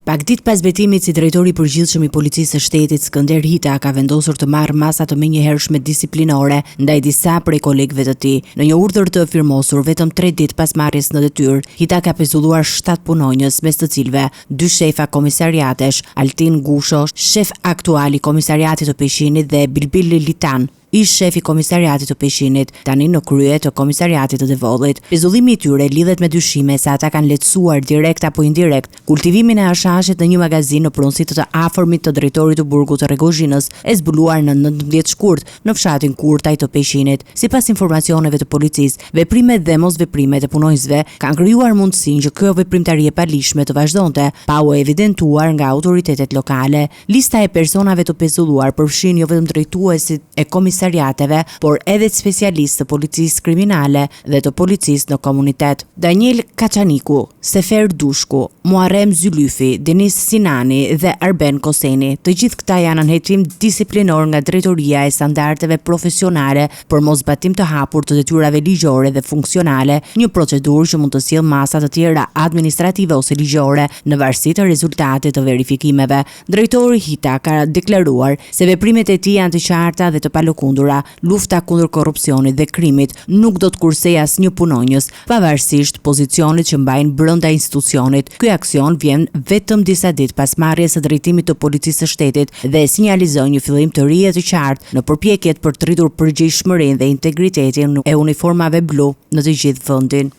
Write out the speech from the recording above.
Pak ditë pas betimit si drejtori i përgjithshëm i policisë së shtetit Skënder Hita ka vendosur të marrë masa të menjëhershme disiplinore ndaj disa prej kolegëve të tij. Në një urdhër të firmosur vetëm 3 ditë pas marrjes në detyrë, Hita ka pezulluar 7 punonjës, mes të cilëve 2 shefa komisariatesh, Altin Gusho, shef aktual i komisariatit të Peshinit dhe Bilbil Litan, ish shefi komisariatit të Peshinit, tani në krye të komisariatit të Devollit. Pezullimi i tyre lidhet me dyshime se ata kanë lehtësuar direkt apo indirekt kultivimin e hashashit në një magazin në pronësi të afërmit të drejtorit të burgut të Rregozhinës, e zbuluar në 19 shkurt në fshatin Kurtaj të Peshinit. Sipas informacioneve të policisë, veprimet dhe mosveprimet e punonjësve kanë krijuar mundësinë që kjo veprimtari e palishme të vazhdonte, pa u evidentuar nga autoritetet lokale. Lista e personave të pezulluar përfshin jo vetëm drejtuesit e komisariateve, por edhe specialistë të policisë kriminale dhe të policisë në komunitet. Daniel Kaçaniku, Sefer Dushku, Muharrem Zylyfi, Denis Sinani dhe Arben Koseni. Të gjithë këta janë anhetim disiplinor nga drejtoria e standardeve profesionale për mosbatim të hapur të detyrave ligjore dhe funksionale, një procedurë që mund të sjellë masa të tjera administrative ose ligjore në varësi të rezultatit të verifikimeve. Drejtori Hita ka deklaruar se veprimet e tij janë të qarta dhe të palëkundura. Lufta kundër korrupsionit dhe krimit nuk do të kursejë asnjë punonjës, pavarësisht pozicionit që mbajnë brenda institucionit. Ky aksion vjen vetëm disa ditë pas marrjes së drejtimit të policisë së shtetit dhe sinjalizon një fillim të ri e të qartë në përpjekjet për të rritur përgjegjësinë dhe integritetin e uniformave blu në të gjithë vendin.